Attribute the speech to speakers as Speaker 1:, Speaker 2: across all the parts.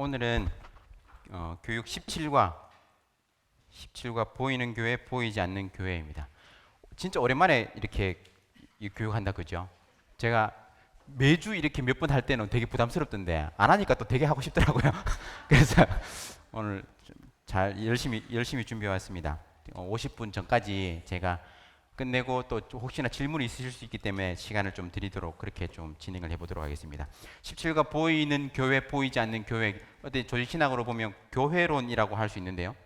Speaker 1: 오늘은 교육 17과 보이는 교회, 보이지 않는 교회입니다. 진짜 오랜만에 이렇게 교육한다 그죠? 제가 매주 이렇게 몇 번 할 때는 되게 부담스럽던데 안 하니까 또 되게 하고 싶더라고요. 그래서 오늘 잘 열심히 준비해 왔습니다. 50분 전까지 제가 끝내고 또 혹시나 질문이 있으실 수 있기 때문에 시간을 좀 드리도록 그렇게 좀 진행을 해보도록 하겠습니다. 17가 보이는 교회, 보이지 않는 교회. 어때 조직신학으로 보면 교회론이라고 할 수 있는데요.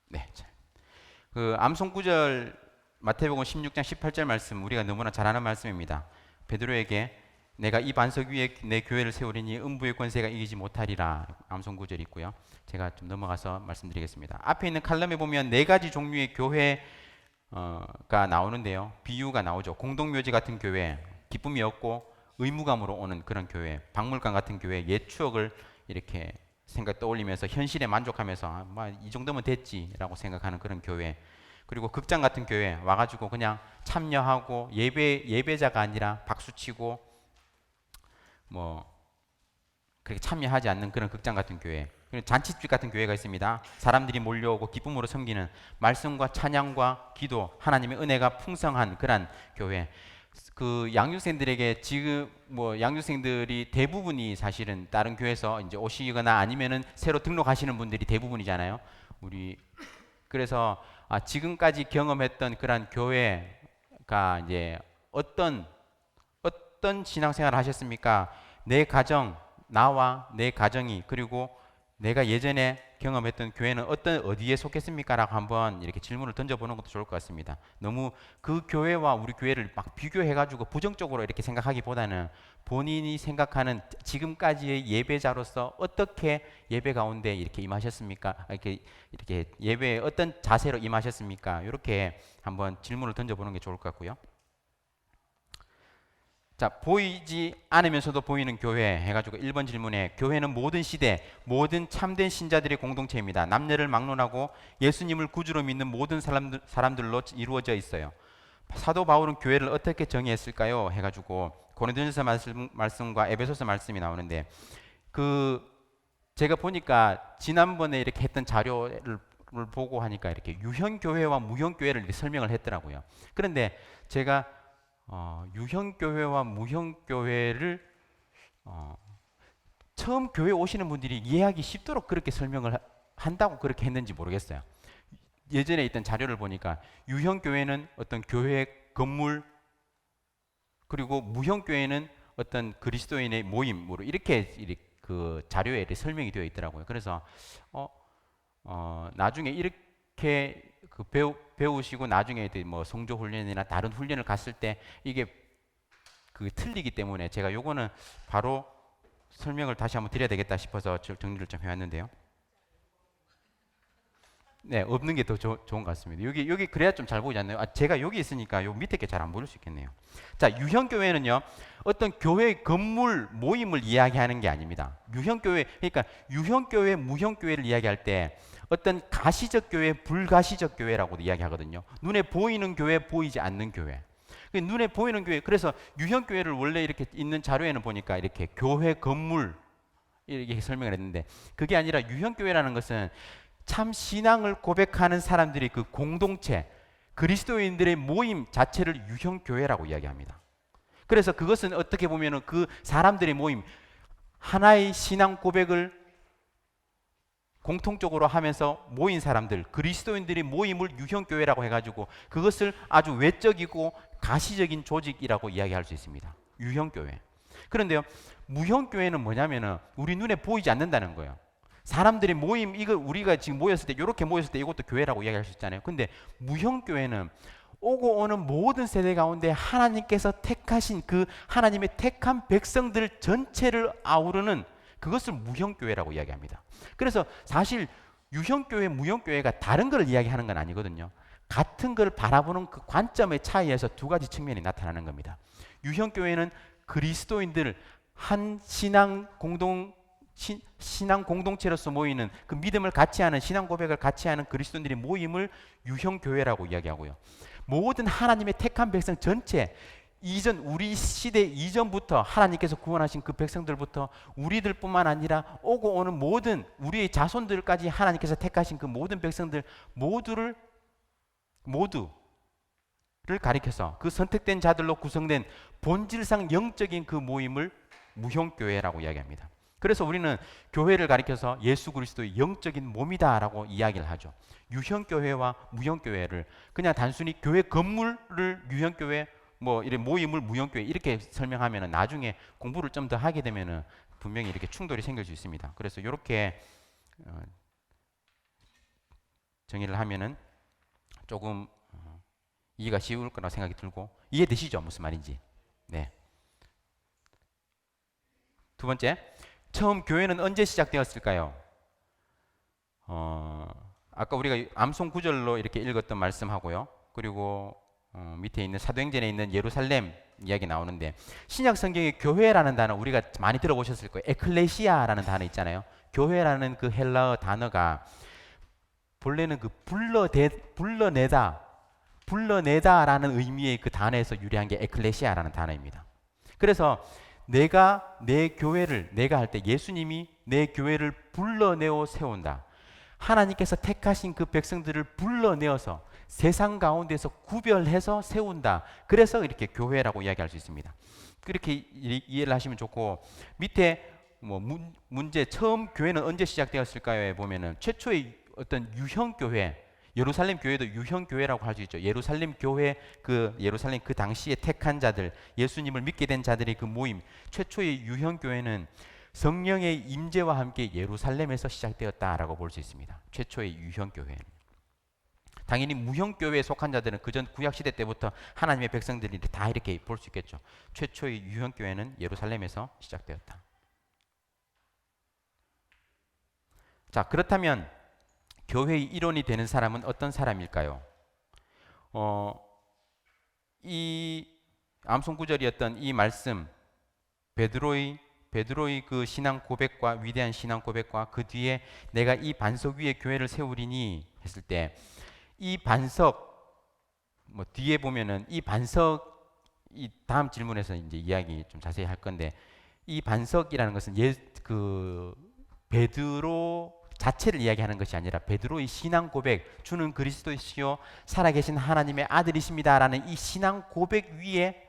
Speaker 1: 네, 그 암송 구절 마태복음 16장 18절 말씀 우리가 너무나 잘 아는 말씀입니다. 베드로에게 내가 이 반석 위에 내 교회를 세우리니 음부의 권세가 이기지 못하리라. 암송 구절이 있고요. 제가 좀 넘어가서 말씀드리겠습니다. 앞에 있는 칼럼에 보면 네 가지 종류의 교회가 나오는데요. 비유가 나오죠. 공동묘지 같은 교회, 기쁨이 없고 의무감으로 오는 그런 교회, 박물관 같은 교회, 옛 추억을 이렇게 생각 떠올리면서 현실에 만족하면서 이 정도면 됐지라고 생각하는 그런 교회. 그리고 극장 같은 교회 와가지고 그냥 참여하고 예배자가 아니라 박수치고 뭐 그렇게 참여하지 않는 그런 극장 같은 교회. 그리고 잔치집 같은 교회가 있습니다. 사람들이 몰려오고 기쁨으로 섬기는 말씀과 찬양과 기도, 하나님의 은혜가 풍성한 그런 교회. 그 양육생들에게 지금 양육생들이 대부분이 사실은 다른 교회에서 이제 오시거나 아니면은 새로 등록하시는 분들이 대부분이잖아요. 우리 그래서 지금까지 경험했던 그런 교회가 이제 어떤 신앙생활을 하셨습니까? 내 가정, 나와 내 가정이 그리고 내가 예전에 경험했던 교회는 어디에 속했습니까? 라고 한번 이렇게 질문을 던져보는 것도 좋을 것 같습니다. 너무 그 교회와 우리 교회를 막 비교해가지고 부정적으로 이렇게 생각하기보다는 본인이 생각하는 지금까지의 예배자로서 어떻게 예배 가운데 이렇게 임하셨습니까? 이렇게 예배에 어떤 자세로 임하셨습니까? 이렇게 한번 질문을 던져보는 게 좋을 것 같고요. 자, 보이지 않으면서도 보이는 교회 해가지고 1번 질문에 교회는 모든 시대, 모든 참된 신자들의 공동체입니다. 남녀를 막론하고 예수님을 구주로 믿는 모든 사람들로 이루어져 있어요. 사도 바울은 교회를 어떻게 정의했을까요? 해가지고 고린도전서 말씀과 에베소서 말씀이 나오는데 제가 보니까 지난번에 이렇게 했던 자료를 보고 하니까 이렇게 유형교회와 무형교회를 이렇게 설명을 했더라고요. 그런데 제가 유형교회와 무형교회를 처음 교회 오시는 분들이 이해하기 쉽도록 그렇게 설명을 한다고 그렇게 했는지 모르겠어요. 예전에 있던 자료를 보니까 유형교회는 어떤 교회 건물 그리고 무형교회는 어떤 그리스도인의 모임으로 이렇게 그 자료에 이렇게 설명이 되어 있더라고요. 그래서 나중에 이렇게 그 배우시고 나중에 뭐 성조 훈련이나 다른 훈련을 갔을 때 이게 그 틀리기 때문에 제가 요거는 바로 설명을 다시 한번 드려야 되겠다 싶어서 정리를 좀 해왔는데요. 네, 없는 게 더 좋은 것 같습니다. 여기 그래야 좀 잘 보이지 않나요? 제가 여기 있으니까 요 밑에 게 잘 안 보일 수 있겠네요. 자, 유형교회는요, 어떤 교회 건물 모임을 이야기하는 게 아닙니다. 유형교회, 그러니까 유형교회, 무형교회를 이야기할 때 어떤 가시적 교회, 불가시적 교회라고도 이야기하거든요. 눈에 보이는 교회, 보이지 않는 교회. 눈에 보이는 교회, 그래서 유형교회를 원래 이렇게 있는 자료에는 보니까 이렇게 교회 건물 이렇게 설명을 했는데 그게 아니라 유형교회라는 것은 참 신앙을 고백하는 사람들이 그 공동체, 그리스도인들의 모임 자체를 유형교회라고 이야기합니다. 그래서 그것은 어떻게 보면은 그 사람들의 모임, 하나의 신앙 고백을 공통적으로 하면서 모인 사람들, 그리스도인들의 모임을 유형교회라고 해가지고 그것을 아주 외적이고 가시적인 조직이라고 이야기할 수 있습니다. 유형교회. 그런데요, 무형교회는 뭐냐면은 우리 눈에 보이지 않는다는 거예요. 사람들의 모임, 이거 우리가 지금 모였을 때, 이렇게 모였을 때 이것도 교회라고 이야기할 수 있잖아요. 근데 무형교회는 오고 오는 모든 세대 가운데 하나님께서 택하신 그 하나님의 택한 백성들 전체를 아우르는 그것을 무형교회라고 이야기합니다. 그래서 사실 유형교회, 무형교회가 다른 걸 이야기하는 건 아니거든요. 같은 걸 바라보는 그 관점의 차이에서 두 가지 측면이 나타나는 겁니다. 유형교회는 그리스도인들 한 신앙 공동체로서 모이는 그 믿음을 같이 하는 신앙 고백을 같이 하는 그리스도인들의 모임을 유형교회라고 이야기하고요. 모든 하나님의 택한 백성 전체 우리 시대 이전부터 하나님께서 구원하신 그 백성들부터 우리들뿐만 아니라 오고 오는 모든 우리의 자손들까지 하나님께서 택하신 그 모든 백성들 모두를 가리켜서 그 선택된 자들로 구성된 본질상 영적인 그 모임을 무형교회라고 이야기합니다. 그래서 우리는 교회를 가리켜서 예수 그리스도의 영적인 몸이다라고 이야기를 하죠. 유형교회와 무형교회를 그냥 단순히 교회 건물을 유형교회 뭐 이런 모임을 무형교회 이렇게 설명하면 나중에 공부를 좀 더 하게 되면 분명히 이렇게 충돌이 생길 수 있습니다. 그래서 이렇게 정의를 하면은 조금 이해가 쉬울 거라고 생각이 들고 이해되시죠? 무슨 말인지. 네. 두 번째, 처음 교회는 언제 시작되었을까요? 아까 우리가 암송 구절로 이렇게 읽었던 말씀하고요. 그리고 밑에 있는 사도행전에 있는 예루살렘 이야기 나오는데 신약 성경의 교회라는 단어 우리가 많이 들어보셨을 거예요. 에클레시아라는 단어 있잖아요. 교회라는 그 헬라어 단어가 본래는 그 불러내다라는 의미의 그 단어에서 유래한 게 에클레시아라는 단어입니다. 그래서 내가 할 때 예수님이 내 교회를 불러내어 세운다. 하나님께서 택하신 그 백성들을 불러내어서 세상 가운데서 구별해서 세운다. 그래서 이렇게 교회라고 이야기할 수 있습니다. 그렇게 이해를 하시면 좋고 밑에 뭐 문제 처음 교회는 언제 시작되었을까요에 보면은 최초의 어떤 유형 교회 예루살렘 교회도 유형 교회라고 할 수 있죠. 예루살렘 교회 예루살렘 그 당시에 택한 자들 예수님을 믿게 된 자들의 그 모임 최초의 유형 교회는 성령의 임재와 함께 예루살렘에서 시작되었다라고 볼 수 있습니다. 최초의 유형 교회는 당연히 무형 교회에 속한 자들은 그전 구약 시대 때부터 하나님의 백성들이 다 이렇게 볼 수 있겠죠. 최초의 유형 교회는 예루살렘에서 시작되었다. 자, 그렇다면 교회의 일원이 되는 사람은 어떤 사람일까요? 이 암송 구절이었던 이 말씀 베드로의 그 신앙 고백과 위대한 신앙 고백과 그 뒤에 내가 이 반석 위에 교회를 세우리니 했을 때 이 반석 뒤에 보면은 이 다음 질문에서 이제 이야기 좀 자세히 할 건데 이 반석이라는 것은 베드로 자체를 이야기하는 것이 아니라 베드로의 신앙 고백 주는 그리스도이시요 살아계신 하나님의 아들이십니다라는 이 신앙 고백 위에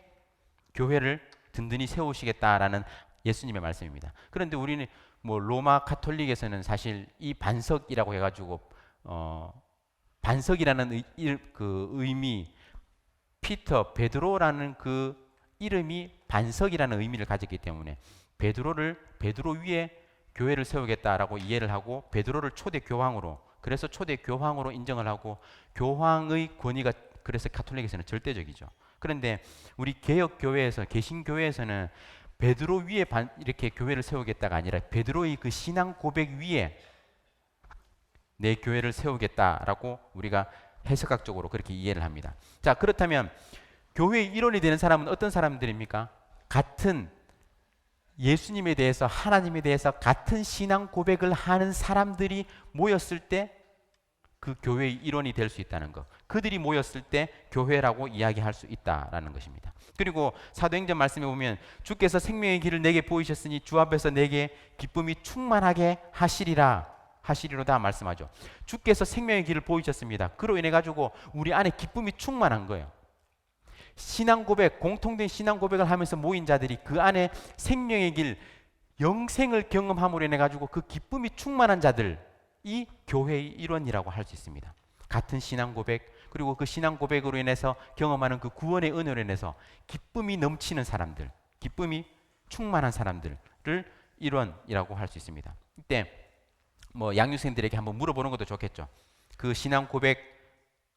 Speaker 1: 교회를 든든히 세우시겠다라는 예수님의 말씀입니다. 그런데 우리는 로마 카톨릭에서는 사실 이 반석이라고 해가지고 반석이라는 그 의미 베드로라는 그 이름이 반석이라는 의미를 가졌기 때문에 베드로 위에 교회를 세우겠다라고 이해를 하고 베드로를 초대 교황으로 인정을 하고 교황의 권위가 그래서 카톨릭에서는 절대적이죠. 그런데 우리 개혁 교회에서 개신교회에서는 베드로 위에 이렇게 교회를 세우겠다가 아니라 베드로의 그 신앙 고백 위에 내 교회를 세우겠다라고 우리가 해석학적으로 그렇게 이해를 합니다. 자, 그렇다면 교회의 일원이 되는 사람은 어떤 사람들입니까? 같은 예수님에 대해서 하나님에 대해서 같은 신앙 고백을 하는 사람들이 모였을 때 그 교회의 일원이 될 수 있다는 것. 그들이 모였을 때 교회라고 이야기할 수 있다라는 것입니다. 그리고 사도행전 말씀에 보면 주께서 생명의 길을 내게 보이셨으니 주 앞에서 내게 기쁨이 충만하게 하시리로다 말씀하죠. 주께서 생명의 길을 보이셨습니다. 그로 인해 가지고 우리 안에 기쁨이 충만한 거예요. 신앙 고백, 공통된 신앙 고백을 하면서 모인 자들이 그 안에 생명의 길, 영생을 경험함으로 인해 가지고 그 기쁨이 충만한 자들이 교회의 일원이라고 할 수 있습니다. 같은 신앙 고백, 그리고 그 신앙 고백으로 인해서 경험하는 그 구원의 은혜로 인해서 기쁨이 넘치는 사람들, 기쁨이 충만한 사람들을 일원이라고 할 수 있습니다. 이때 양육생들에게 한번 물어보는 것도 좋겠죠. 그 신앙 고백,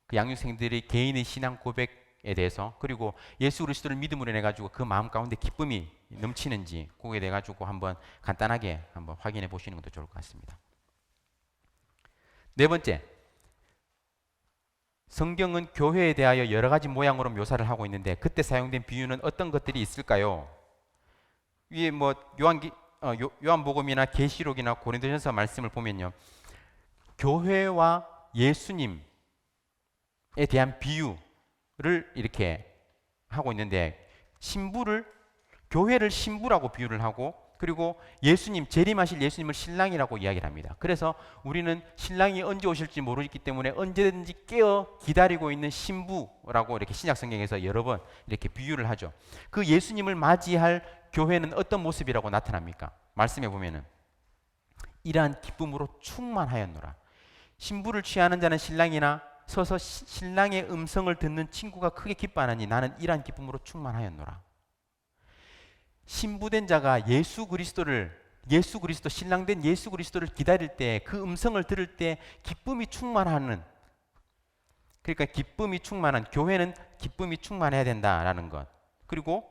Speaker 1: 그 양육생들이 개인의 신앙 고백에 대해서 그리고 예수 그리스도를 믿음으로 인해 가지고 그 마음 가운데 기쁨이 넘치는지 그거에 대해 가지고 한번 간단하게 한번 확인해 보시는 것도 좋을 것 같습니다. 네 번째, 성경은 교회에 대하여 여러 가지 모양으로 묘사를 하고 있는데 그때 사용된 비유는 어떤 것들이 있을까요? 위에 요한복음이나 계시록이나 고린도전서 말씀을 보면요, 교회와 예수님에 대한 비유를 이렇게 하고 있는데 신부를 교회를 신부라고 비유를 하고 그리고 예수님 재림하실 예수님을 신랑이라고 이야기를 합니다. 그래서 우리는 신랑이 언제 오실지 모르기 때문에 언제든지 깨어 기다리고 있는 신부라고 이렇게 신약 성경에서 여러 번 이렇게 비유를 하죠. 그 예수님을 맞이할 교회는 어떤 모습이라고 나타납니까? 말씀해 보면은 이러한 기쁨으로 충만하였노라. 신부를 취하는 자는 신랑이나 서서 신랑의 음성을 듣는 친구가 크게 기뻐하느니 나는 이러한 기쁨으로 충만하였노라. 신부된 자가 예수 그리스도 신랑된 예수 그리스도를 기다릴 때 그 음성을 들을 때 기쁨이 충만하는, 그러니까 기쁨이 충만한 교회는 기쁨이 충만해야 된다라는 것. 그리고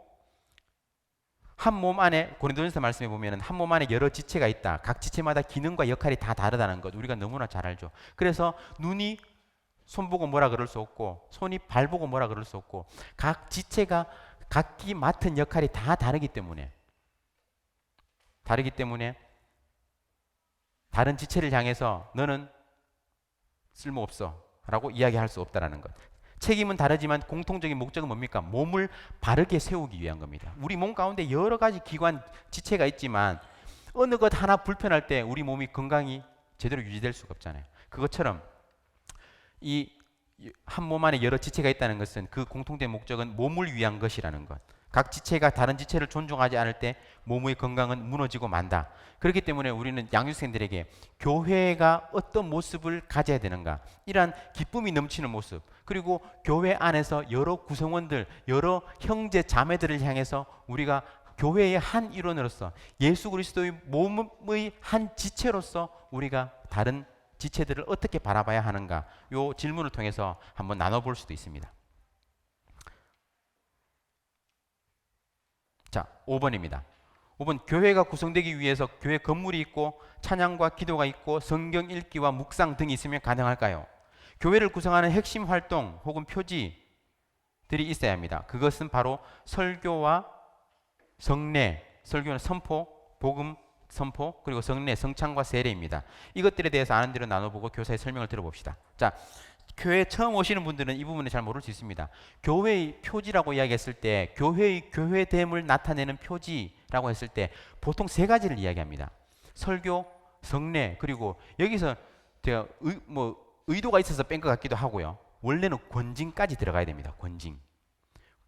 Speaker 1: 한 몸 안에 고린도전서 말씀해 보면은 한 몸 안에 여러 지체가 있다. 각 지체마다 기능과 역할이 다 다르다는 것 우리가 너무나 잘 알죠. 그래서 눈이 손 보고 뭐라 그럴 수 없고 손이 발 보고 뭐라 그럴 수 없고 각 지체가 각기 맡은 역할이 다 다르기 때문에 다른 지체를 향해서 너는 쓸모없어 라고 이야기할 수 없다는 것. 책임은 다르지만 공통적인 목적은 뭡니까? 몸을 바르게 세우기 위한 겁니다. 우리 몸 가운데 여러 가지 기관 지체가 있지만 어느 것 하나 불편할 때 우리 몸이 건강이 제대로 유지될 수가 없잖아요. 그것처럼 이 한 몸 안에 여러 지체가 있다는 것은 그 공통된 목적은 몸을 위한 것이라는 것. 각 지체가 다른 지체를 존중하지 않을 때 몸의 건강은 무너지고 만다. 그렇기 때문에 우리는 양육생들에게 교회가 어떤 모습을 가져야 되는가, 이러한 기쁨이 넘치는 모습, 그리고 교회 안에서 여러 구성원들, 여러 형제 자매들을 향해서 우리가 교회의 한 일원으로서 예수 그리스도의 몸의 한 지체로서 우리가 다른 지체들을 어떻게 바라봐야 하는가, 요 질문을 통해서 한번 나눠볼 수도 있습니다. 자, 5번입니다. 5번, 교회가 구성되기 위해서 교회 건물이 있고 찬양과 기도가 있고 성경 읽기와 묵상 등이 있으면 가능할까요? 교회를 구성하는 핵심 활동 혹은 표지들이 있어야 합니다. 그것은 바로 설교와 성례, 설교는 선포, 복음 선포, 그리고 성례, 성찬과 세례입니다. 이것들에 대해서 아는 대로 나눠보고 교사의 설명을 들어봅시다. 자, 교회에 처음 오시는 분들은 이 부분을 잘 모를 수 있습니다. 교회의 표지라고 이야기했을 때, 교회의 교회됨을 나타내는 표지라고 했을 때 보통 세 가지를 이야기합니다. 설교, 성례, 그리고 여기서 제가 의도가 있어서 뺀 것 같기도 하고요. 원래는 권징까지 들어가야 됩니다.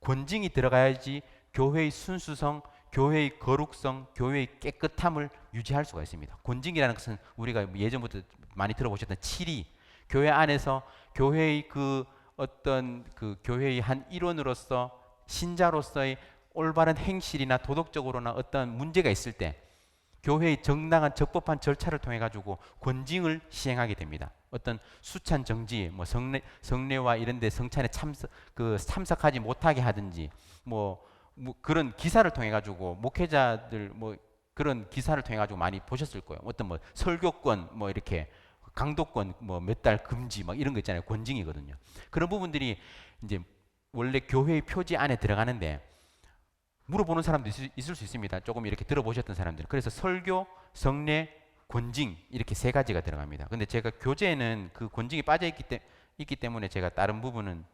Speaker 1: 권징이 들어가야지 교회의 순수성, 교회의 거룩성, 교회의 깨끗함을 유지할 수가 있습니다. 권징이라는 것은 우리가 예전부터 많이 들어보셨던 칠이, 교회 안에서 교회의 그 어떤 그 교회의 한 일원으로서 신자로서의 올바른 행실이나 도덕적으로나 어떤 문제가 있을 때 교회의 정당한 적법한 절차를 통해 가지고 권징을 시행하게 됩니다. 어떤 수찬 정지, 뭐 성례와 이런 데 성찬에 참석하지 못하게 하든지 뭐 그런 기사를 통해 가지고 목회자들 그런 기사를 통해 가지고 많이 보셨을 거예요. 어떤 설교권 이렇게 강도권 몇 달 금지 이런 거 있잖아요. 권징이거든요. 그런 부분들이 이제 원래 교회의 표지 안에 들어가는데 물어보는 사람도 있을 수 있습니다. 조금 이렇게 들어보셨던 사람들. 그래서 설교, 성례, 권징 이렇게 세 가지가 들어갑니다. 근데 제가 교재에는 그 권징이 빠져 있기 때문에 제가 다른 부분은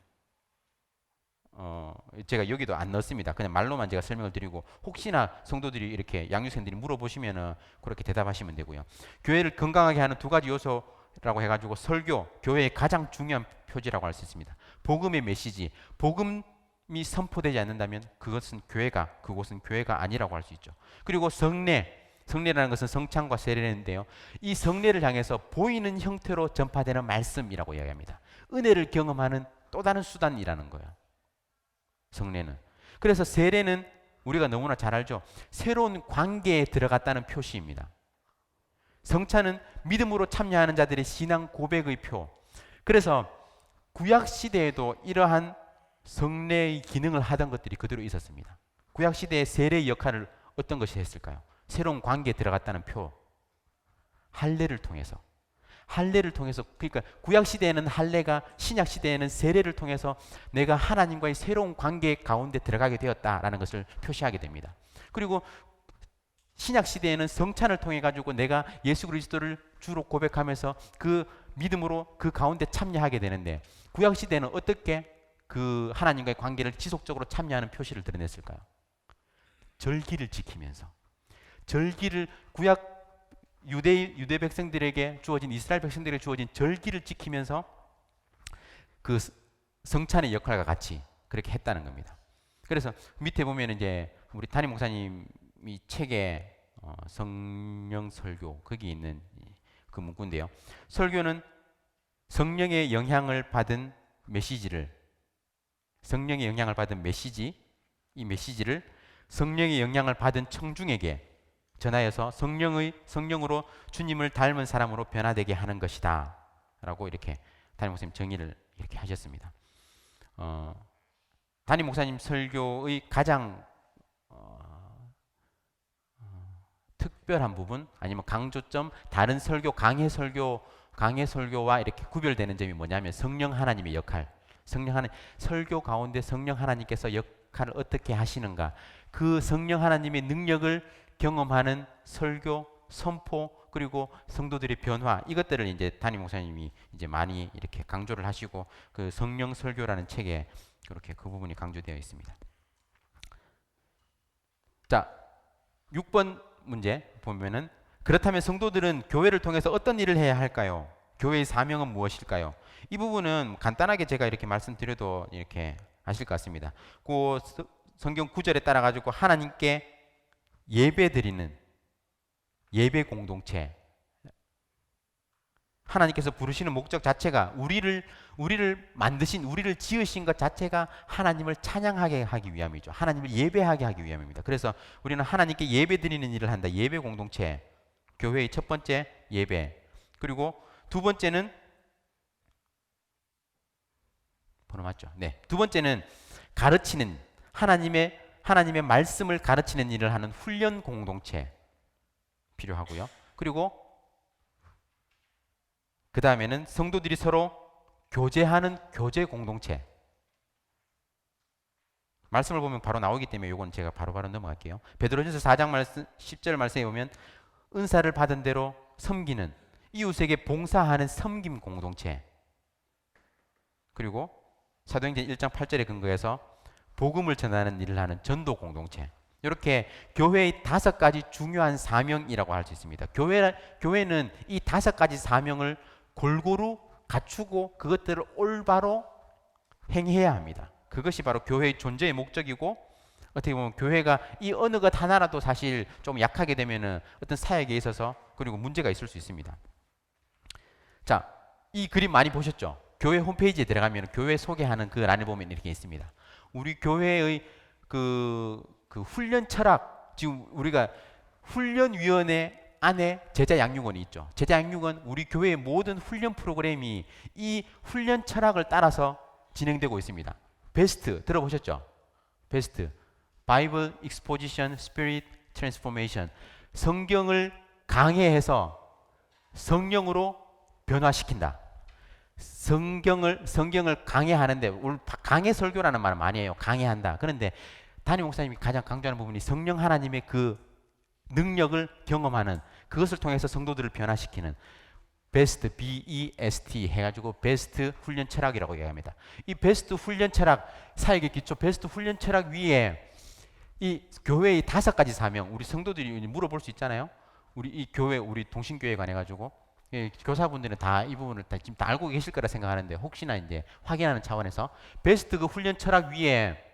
Speaker 1: 제가 여기도 안 넣었습니다. 그냥 말로만 제가 설명을 드리고 혹시나 성도들이 이렇게 양육생들이 물어보시면은 그렇게 대답하시면 되고요. 교회를 건강하게 하는 두 가지 요소라고 해가지고 설교, 교회의 가장 중요한 표지라고 할 수 있습니다. 복음의 메시지, 복음이 선포되지 않는다면 그곳은 교회가 아니라고 할 수 있죠. 그리고 성례라는 것은 성찬과 세례인데요. 이 성례를 향해서 보이는 형태로 전파되는 말씀이라고 이야기합니다. 은혜를 경험하는 또 다른 수단이라는 거예요. 성례는. 그래서 세례는 우리가 너무나 잘 알죠. 새로운 관계에 들어갔다는 표시입니다. 성찬은 믿음으로 참여하는 자들의 신앙 고백의 표. 그래서 구약 시대에도 이러한 성례의 기능을 하던 것들이 그대로 있었습니다. 구약 시대의 세례의 역할을 어떤 것이 했을까요? 새로운 관계에 들어갔다는 표. 할례를 통해서, 그러니까 구약 시대에는 할례가, 신약 시대에는 세례를 통해서 내가 하나님과의 새로운 관계 가운데 들어가게 되었다라는 것을 표시하게 됩니다. 그리고 신약 시대에는 성찬을 통해 가지고 내가 예수 그리스도를 주로 고백하면서 그 믿음으로 그 가운데 참여하게 되는데, 구약 시대에는 어떻게 그 하나님과의 관계를 지속적으로 참여하는 표시를 드러냈을까요? 절기를 지키면서. 절기를 구약 유대 백성들에게 주어진, 이스라엘 백성들에게 주어진 절기를 지키면서 그 성찬의 역할과 같이 그렇게 했다는 겁니다. 그래서 밑에 보면 이제 우리 담임 목사님이 책에 성령 설교 거기 있는 그 문구인데요. 설교는 성령의 영향을 받은 메시지를, 성령의 영향을 받은 메시지, 이 메시지를 성령의 영향을 받은 청중에게 전하여서 성령으로 주님을 닮은 사람으로 변화되게 하는 것이다 라고 이렇게 담임 목사님 정의를 이렇게 하셨습니다. 담임 목사님 설교의 가장 특별한 부분, 아니면 강조점, 다른 설교, 강해 설교와 이렇게 구별되는 점이 뭐냐면 성령 하나님의 역할, 설교 가운데 성령 하나님께서 역할을 어떻게 하시는가, 그 성령 하나님의 능력을 경험하는 설교, 선포, 그리고 성도들의 변화, 이것들을 이제 담임 목사님이 이제 많이 이렇게 강조를 하시고 그 성령 설교라는 책에 그렇게 그 부분이 강조되어 있습니다. 자, 6번 문제 보면은, 그렇다면 성도들은 교회를 통해서 어떤 일을 해야 할까요? 교회의 사명은 무엇일까요? 이 부분은 간단하게 제가 이렇게 말씀드려도 이렇게 아실 것 같습니다. 그 성경 구절에 따라 가지고 하나님께 예배 드리는 예배 공동체, 하나님께서 부르시는 목적 자체가 우리를 만드신, 우리를 지으신 것 자체가 하나님을 찬양하게 하기 위함이죠. 하나님을 예배하게 하기 위함입니다. 그래서 우리는 하나님께 예배 드리는 일을 한다. 예배 공동체, 교회의 첫 번째 예배. 그리고 두 번째는, 번호 맞죠? 네. 두 번째는 가르치는, 하나님의 말씀을 가르치는 일을 하는 훈련 공동체 필요하고요. 그리고 그 다음에는 성도들이 서로 교제하는 교제 공동체. 말씀을 보면 바로 나오기 때문에 이건 제가 바로바로 넘어갈게요. 베드로전서 4장 말씀 10절 말씀에 보면 은사를 받은 대로 섬기는, 이웃에게 봉사하는 섬김 공동체. 그리고 사도행전 1장 8절에 근거해서 복음을 전하는 일을 하는 전도 공동체. 이렇게 교회의 5가지 중요한 사명이라고 할 수 있습니다. 교회는 이 5가지 사명을 골고루 갖추고 그것들을 올바로 행해야 합니다. 그것이 바로 교회의 존재의 목적이고, 어떻게 보면 교회가 이 어느 것 하나라도 사실 좀 약하게 되면은 어떤 사역에 있어서 그리고 문제가 있을 수 있습니다. 자, 이 그림 많이 보셨죠? 교회 홈페이지에 들어가면 교회 소개하는 그 란에 보면 이렇게 있습니다. 우리 교회의 그 훈련 철학, 지금 우리가 훈련위원회 안에 제자 양육원이 있죠. 제자 양육원, 우리 교회의 모든 훈련 프로그램이 이 훈련 철학을 따라서 진행되고 있습니다. 베스트 들어보셨죠? 베스트, Bible Exposition Spirit Transformation. 성경을 강해해서 성령으로 변화시킨다. 성경을 강해하는데, 강해 설교라는 말을 많이 해요. 강해한다. 그런데 담임 목사님이 가장 강조하는 부분이 성령 하나님의 그 능력을 경험하는, 그것을 통해서 성도들을 변화시키는 베스트, BEST 해가지고 베스트 훈련 철학이라고 얘기합니다. 이 베스트 훈련 철학, 사역의 기초 베스트 훈련 철학 위에 이 교회의 5가지 사명, 우리 성도들이 물어볼 수 있잖아요. 우리 이 교회, 우리 동신교회 관해가지고 교사분들은 다 이 부분을 지금 다 알고 계실 거라 생각하는데, 혹시나 이제 확인하는 차원에서 베스트 그 훈련 철학 위에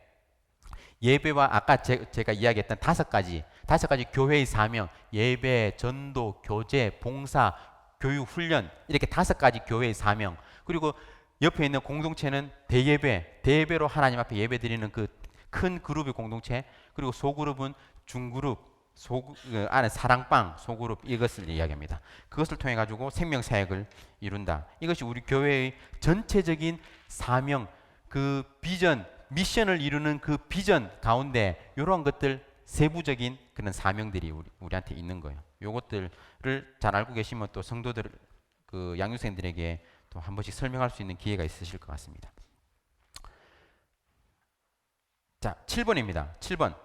Speaker 1: 예배와 아까 제가 이야기했던 5가지 교회의 사명, 예배, 전도, 교제, 봉사, 교육, 훈련, 이렇게 5가지 교회의 사명, 그리고 옆에 있는 공동체는 대예배로 하나님 앞에 예배 드리는 그 큰 그룹의 공동체, 그리고 소그룹은 중그룹, 안에 사랑방, 소그룹, 이것을 이야기합니다. 그것을 통해 가지고 생명사역을 이룬다. 이것이 우리 교회의 전체적인 사명, 그 비전, 미션을 이루는 그 비전 가운데 이러한 것들, 세부적인 그런 사명들이 우리한테 있는 거예요. 요것들을 잘 알고 계시면 또 성도들, 그 양육생들에게 또 한 번씩 설명할 수 있는 기회가 있으실 것 같습니다. 자, 7번입니다. 7번.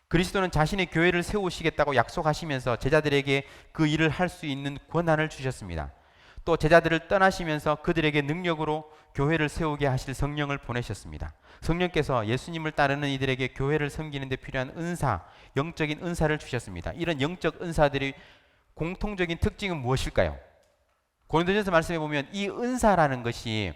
Speaker 1: 그리스도는 자신의 교회를 세우시겠다고 약속하시면서 제자들에게 그 일을 할 수 있는 권한을 주셨습니다. 또 제자들을 떠나시면서 그들에게 능력으로 교회를 세우게 하실 성령을 보내셨습니다. 성령께서 예수님을 따르는 이들에게 교회를 섬기는 데 필요한 은사, 영적인 은사를 주셨습니다. 이런 영적 은사들이 공통적인 특징은 무엇일까요? 고린도전서 말씀해 보면 이 은사라는 것이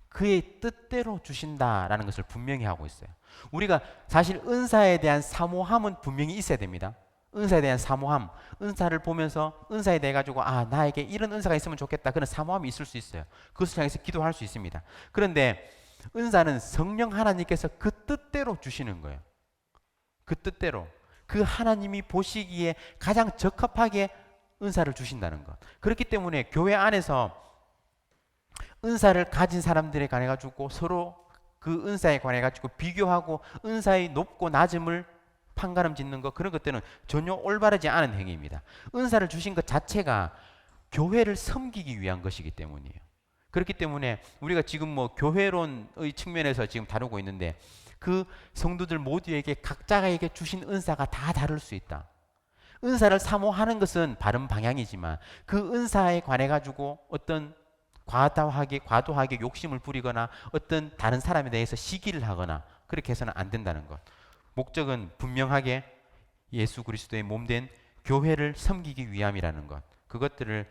Speaker 1: 그의 뜻대로 주신다라는 것을 분명히 하고 있어요. 우리가 사실 은사에 대한 사모함은 분명히 있어야 됩니다. 은사에 대한 사모함, 은사를 보면서 은사에 대해 가지고 나에게 이런 은사가 있으면 좋겠다 그런 사모함이 있을 수 있어요. 그것을 향해서 기도할 수 있습니다. 그런데 은사는 성령 하나님께서 그 뜻대로 주시는 거예요. 그 뜻대로 그 하나님이 보시기에 가장 적합하게 은사를 주신다는 것. 그렇기 때문에 교회 안에서 은사를 가진 사람들에 관해 가지고 서로 그 은사에 관해 가지고 비교하고 은사의 높고 낮음을 판가름 짓는 것, 그런 것들은 전혀 올바르지 않은 행위입니다. 은사를 주신 것 자체가 교회를 섬기기 위한 것이기 때문이에요. 그렇기 때문에 우리가 지금 뭐 교회론의 측면에서 지금 다루고 있는데 그 성도들 모두에게 각자에게 주신 은사가 다 다를 수 있다. 은사를 사모하는 것은 바른 방향이지만 그 은사에 관해 가지고 어떤 과도하게 욕심을 부리거나 어떤 다른 사람에 대해서 시기를 하거나 그렇게 해서는 안 된다는 것. 목적은 분명하게 예수 그리스도의 몸된 교회를 섬기기 위함이라는 것. 그것들을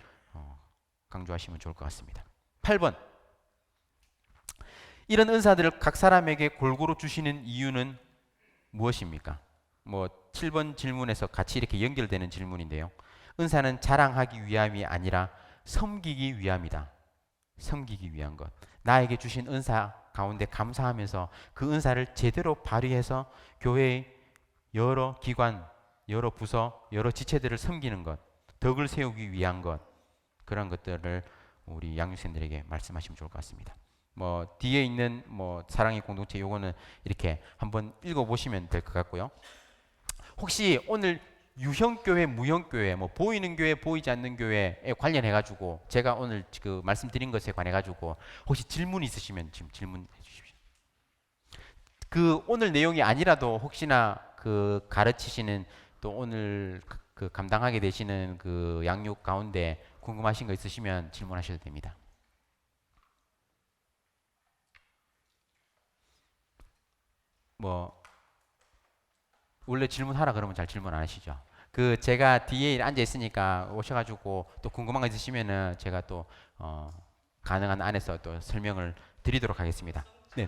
Speaker 1: 강조하시면 좋을 것 같습니다. 8번. 이런 은사들을 각 사람에게 골고루 주시는 이유는 무엇입니까? 7번 질문에서 같이 이렇게 연결되는 질문인데요. 은사는 자랑하기 위함이 아니라 섬기기 위함이다. 섬기기 위한 것. 나에게 주신 은사 가운데 감사하면서 그 은사를 제대로 발휘해서 교회의 여러 기관, 여러 부서, 여러 지체들을 섬기는 것, 덕을 세우기 위한 것, 그런 것들을 우리 양육생들에게 말씀하시면 좋을 것 같습니다. 뒤에 있는 사랑의 공동체 요거는 이렇게 한번 읽어보시면 될 것 같고요. 혹시 오늘 유형교회, 무형교회, 보이는 교회, 보이지 않는 교회에 관련해 가지고 제가 오늘 그 말씀드린 것에 관해 가지고 혹시 질문 있으시면 지금 질문해 주십시오. 그 오늘 내용이 아니라도 혹시나 그 가르치시는 또 오늘 그 감당하게 되시는 그 양육 가운데 궁금하신 거 있으시면 질문하셔도 됩니다. 원래 질문하라 그러면 잘 질문 안 하시죠? 그 제가 뒤에 앉아 있으니까 오셔가지고 또 궁금한 거 있으시면은 제가 또 가능한 안에서 또 설명을 드리도록 하겠습니다. 네.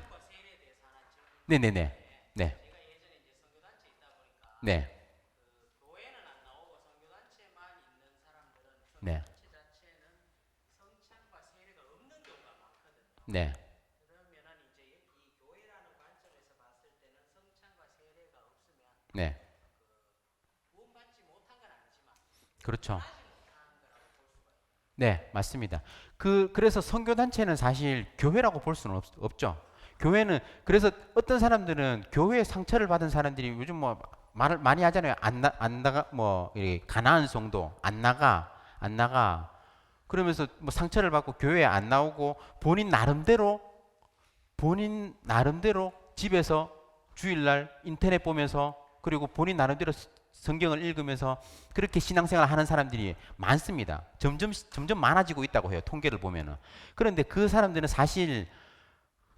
Speaker 1: 네네네. 네. 네. 네. 네. 네. 그렇죠. 네, 맞습니다. 그래서 선교단체는 사실 교회라고 볼 수는 없죠. 교회는, 그래서 어떤 사람들은 교회에 상처를 받은 사람들이 요즘 말을 많이 하잖아요. 안 나가, 이렇게 가나안 성도, 안 나가. 그러면서 상처를 받고 교회에 안 나오고 본인 나름대로 집에서 주일날 인터넷 보면서 그리고 본인 나름대로 성경을 읽으면서 그렇게 신앙생활을 하는 사람들이 많습니다. 점점 많아지고 있다고 해요. 통계를 보면은. 그런데 그 사람들은 사실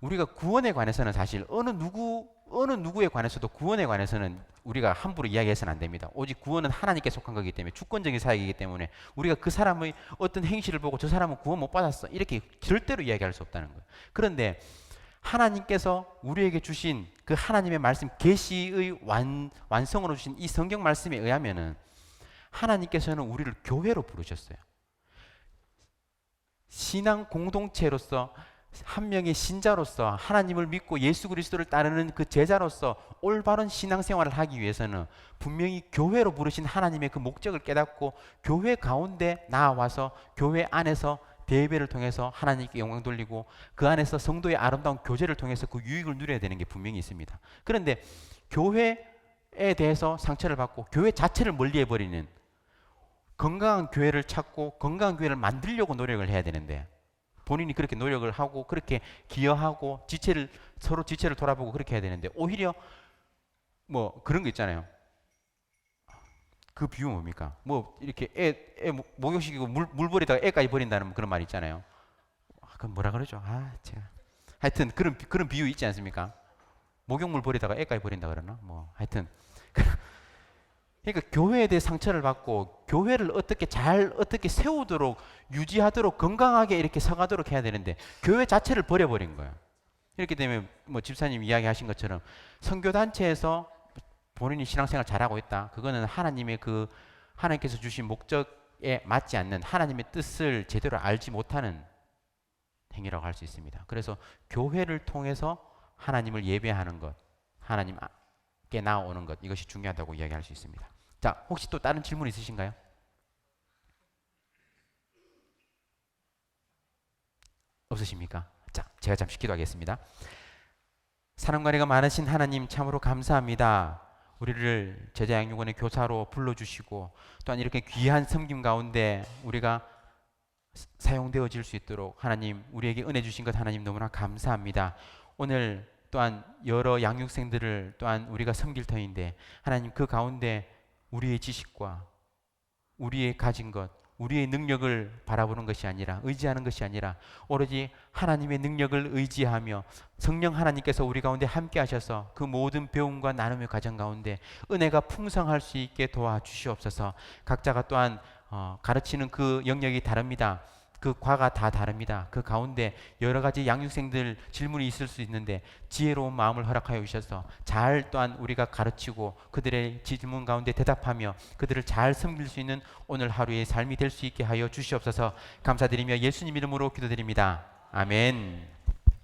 Speaker 1: 우리가 구원에 관해서는 사실 어느 누구에 관해서도 구원에 관해서는 우리가 함부로 이야기해서는 안 됩니다. 오직 구원은 하나님께 속한 거기 때문에 주권적인 사역이기 때문에 우리가 그 사람의 어떤 행실을 보고 저 사람은 구원 못 받았어 이렇게 절대로 이야기할 수 없다는 거예요. 그런데 하나님께서 우리에게 주신 그 하나님의 말씀 계시의 완성으로 주신 이 성경 말씀에 의하면은 하나님께서는 우리를 교회로 부르셨어요. 신앙 공동체로서 한 명의 신자로서 하나님을 믿고 예수 그리스도를 따르는 그 제자로서 올바른 신앙생활을 하기 위해서는 분명히 교회로 부르신 하나님의 그 목적을 깨닫고 교회 가운데 나와서 교회 안에서 대회를 통해서 하나님께 영광 돌리고 그 안에서 성도의 아름다운 교제를 통해서 그 유익을 누려야 되는 게 분명히 있습니다. 그런데 교회에 대해서 상처를 받고 교회 자체를 멀리해버리는 건강한 교회를 찾고 건강한 교회를 만들려고 노력을 해야 되는데 본인이 그렇게 노력을 하고 그렇게 기여하고 서로 지체를 돌아보고 그렇게 해야 되는데 오히려 그런 거 있잖아요. 그 비유 뭡니까? 뭐 이렇게 애 목욕시키고 물 버리다가 애까지 버린다는 그런 말 있잖아요. 그건 뭐라 그러죠? 제가 하여튼 그런 비유 있지 않습니까? 목욕물 버리다가 애까지 버린다 그러나? 뭐 하여튼 그러니까 교회에 대해 상처를 받고 교회를 어떻게 세우도록 유지하도록 건강하게 이렇게 서가도록 해야 되는데 교회 자체를 버려버린 거예요. 이렇게 되면 뭐 집사님 이야기하신 것처럼 선교단체에서 본인이 신앙생활 잘하고 있다. 그거는 하나님의 하나님께서 주신 목적에 맞지 않는 하나님의 뜻을 제대로 알지 못하는 행위라고 할 수 있습니다. 그래서 교회를 통해서 하나님을 예배하는 것, 하나님께 나아오는 것, 이것이 중요하다고 이야기할 수 있습니다. 자, 혹시 또 다른 질문 있으신가요? 없으십니까? 자, 제가 잠시 기도하겠습니다. 사랑관리가 많으신 하나님 참으로 감사합니다. 우리를 제자 양육원의 교사로 불러주시고 또한 이렇게 귀한 섬김 가운데 우리가 사용되어질 수 있도록 하나님 우리에게 은혜 주신 것 하나님 너무나 감사합니다. 오늘 또한 여러 양육생들을 또한 우리가 섬길 터인데 하나님 그 가운데 우리의 지식과 우리의 가진 것, 우리의 능력을 바라보는 것이 아니라 의지하는 것이 아니라 오로지 하나님의 능력을 의지하며 성령 하나님께서 우리 가운데 함께 하셔서 그 모든 배움과 나눔의 과정 가운데 은혜가 풍성할 수 있게 도와주시옵소서. 각자가 또한 가르치는 그 영역이 다릅니다. 그 과가 다 다릅니다. 그 가운데 여러 가지 양육생들 질문이 있을 수 있는데 지혜로운 마음을 허락하여 주셔서 잘 또한 우리가 가르치고 그들의 질문 가운데 대답하며 그들을 잘 섬길 수 있는 오늘 하루의 삶이 될 수 있게 하여 주시옵소서. 감사드리며 예수님 이름으로 기도드립니다. 아멘.